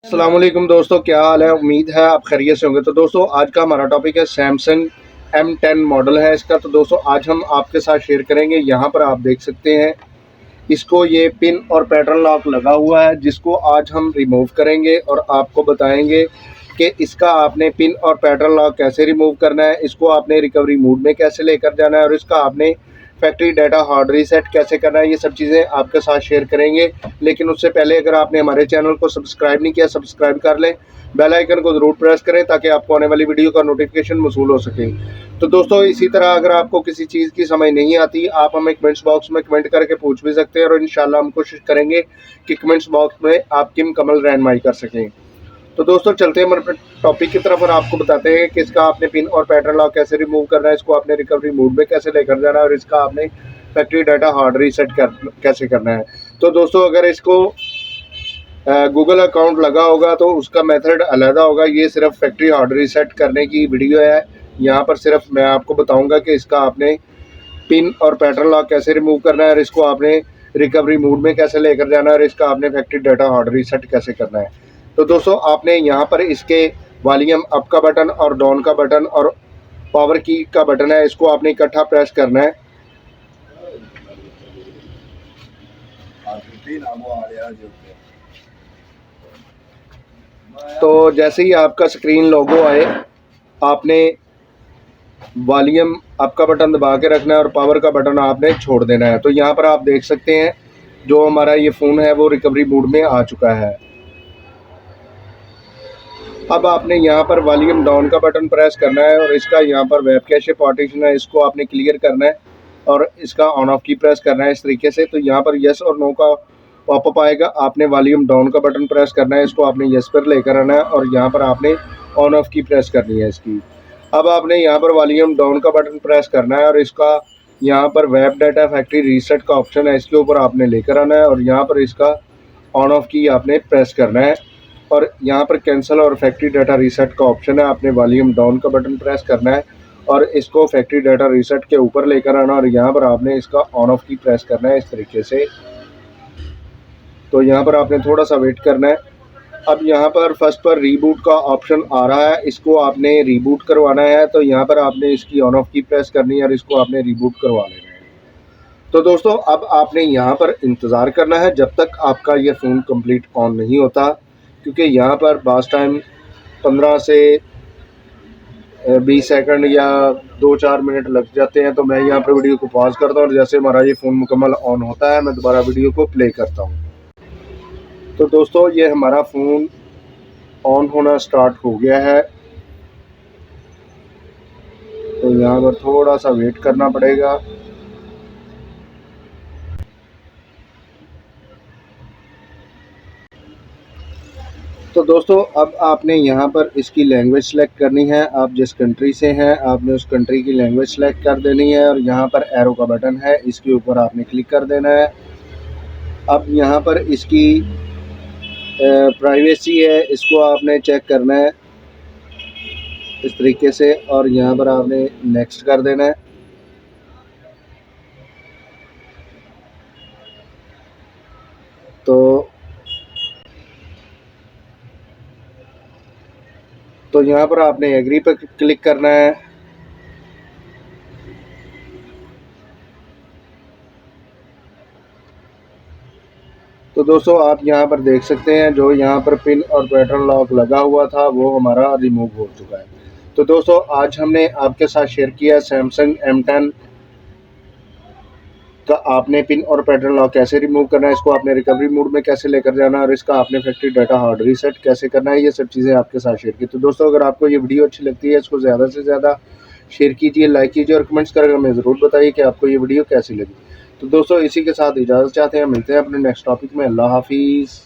अस्सलाम वालेकुम दोस्तों, क्या हाल है। उम्मीद है आप खैरियत से होंगे। तो दोस्तों आज का हमारा टॉपिक है सैमसंग M10 मॉडल है इसका। तो दोस्तों आज हम आपके साथ शेयर करेंगे। यहाँ पर आप देख सकते हैं इसको, ये पिन और पैटर्न लॉक लगा हुआ है जिसको आज हम रिमूव करेंगे और आपको बताएंगे कि इसका आपने पिन और पैटर्न लॉक कैसे रिमूव करना है, इसको आपने रिकवरी मोड में कैसे लेकर जाना है और इसका आपने फैक्ट्री डाटा हार्ड रीसेट कैसे करना है। ये सब चीज़ें आपके साथ शेयर करेंगे। लेकिन उससे पहले अगर आपने हमारे चैनल को सब्सक्राइब नहीं किया, सब्सक्राइब कर लें, बेल आइकन को ज़रूर प्रेस करें ताकि आपको आने वाली वीडियो का नोटिफिकेशन मौसूल हो सके। तो दोस्तों इसी तरह अगर आपको किसी चीज़ की समझ नहीं आती, आप हमें कमेंट्स बॉक्स में कमेंट करके पूछ भी सकते हैं और इंशाल्लाह हम कोशिश करेंगे कि कमेंट्स बॉक्स में आपकी मुकम्मल रहनुमाई कर सकें। तो दोस्तों चलते हैं हमारे टॉपिक की तरफ और आपको बताते हैं कि इसका आपने पिन और पैटर्न लॉक कैसे रिमूव करना है, इसको आपने रिकवरी मोड में कैसे लेकर जाना है और इसका आपने फैक्ट्री डाटा हार्ड रीसेट कैसे करना है। तो दोस्तों अगर इसको गूगल अकाउंट लगा होगा तो उसका मेथड अलहदा होगा। ये सिर्फ फैक्ट्री हार्ड रीसेट करने की वीडियो है। यहाँ पर सिर्फ मैं आपको बताऊंगा कि इसका आपने पिन और पैटर्न लॉक कैसे रिमूव करना है और इसको आपने रिकवरी मोड में कैसे लेकर जाना है और इसका आपने फैक्ट्री डाटा हार्ड रीसेट कैसे करना है। तो दोस्तों आपने यहाँ पर इसके वॉल्यूम अप का बटन और डाउन का बटन और पावर की का बटन है, इसको आपने इकट्ठा प्रेस करना है। तो जैसे ही आपका स्क्रीन लोगो आए, आपने वॉल्यूम अप का बटन दबा के रखना है और पावर का बटन आपने छोड़ देना है। तो यहाँ पर आप देख सकते हैं जो हमारा ये फ़ोन है वो रिकवरी मोड में आ चुका है। अब आपने यहाँ पर वॉल्यूम डाउन का बटन प्रेस करना है और इसका यहाँ पर वेब कैशे पार्टीशन है, इसको आपने क्लियर करना है और इसका ऑन ऑफ की प्रेस करना है इस तरीके से। तो यहाँ पर यस और नो का पॉपअप आएगा, आपने वॉल्यूम डाउन का बटन प्रेस करना है, इसको आपने यस पर लेकर आना है और यहाँ पर आपने ऑन ऑफ की प्रेस करनी है इसकी। अब आपने यहाँ पर वॉल्यूम डाउन का बटन प्रेस करना है और इसका यहाँ पर वेब डाटा फैक्ट्री रीसेट का ऑप्शन है, इसके ऊपर आपने लेकर आना है और यहाँ पर इसका ऑन ऑफ की आपने प्रेस करना है और यहाँ पर कैंसिल और फैक्ट्री डाटा रीसेट का ऑप्शन है, आपने वॉल्यूम डाउन का बटन प्रेस करना है और इसको फैक्ट्री डाटा रीसेट के ऊपर लेकर आना और यहाँ पर आपने इसका ऑन ऑफ की प्रेस करना है इस तरीके से। तो यहाँ पर आपने थोड़ा सा वेट करना है। अब यहाँ पर फर्स्ट पर रीबूट का ऑप्शन आ रहा है, इसको आपने रीबूट करवाना है। तो यहाँ पर आपने इसकी ऑन ऑफ की प्रेस करनी है और इसको आपने रीबूट करवा लेना है। तो दोस्तों अब आपने यहाँ पर इंतज़ार करना है जब तक आपका ये फ़ोन कंप्लीट ऑन नहीं होता, क्योंकि यहाँ पर बास टाइम 15 से 20 सेकंड या 2-4 मिनट लग जाते हैं। तो मैं यहाँ पर वीडियो को पॉज करता हूँ और जैसे हमारा ये फ़ोन मुकम्मल ऑन होता है मैं दोबारा वीडियो को प्ले करता हूँ। तो दोस्तों ये हमारा फ़ोन ऑन होना स्टार्ट हो गया है। तो यहाँ पर थोड़ा सा वेट करना पड़ेगा। तो दोस्तों अब आपने यहाँ पर इसकी लैंग्वेज सेलेक्ट करनी है। आप जिस कंट्री से हैं आपने उस कंट्री की लैंग्वेज सेलेक्ट कर देनी है और यहाँ पर एरो का बटन है, इसके ऊपर आपने क्लिक कर देना है। अब यहाँ पर इसकी प्राइवेसी है, इसको आपने चेक करना है इस तरीके से और यहाँ पर आपने नेक्स्ट कर देना है। तो यहाँ पर आपने एग्री पर क्लिक करना है। तो दोस्तों आप यहाँ पर देख सकते हैं जो यहाँ पर पिन और पैटर्न लॉक लगा हुआ था वो हमारा रिमूव हो चुका है। तो दोस्तों आज हमने आपके साथ शेयर किया सैमसंग M10 का आपने पिन और पैटर्न लॉक कैसे रिमूव करना है, इसको आपने रिकवरी मोड में कैसे लेकर जाना है और इसका आपने फैक्ट्री डाटा हार्ड रीसेट कैसे करना है, ये सब चीज़ें आपके साथ शेयर की। तो दोस्तों अगर आपको ये वीडियो अच्छी लगती है इसको ज़्यादा से ज़्यादा शेयर कीजिए, लाइक कीजिए और कमेंट्स करके हमें ज़रूर बताइए कि आपको ये वीडियो कैसी लगी। तो दोस्तों इसी के साथ इजाज़त चाहते हैं, मिलते हैं अपने नेक्स्ट टॉपिक में। अल्लाह हाफिज़।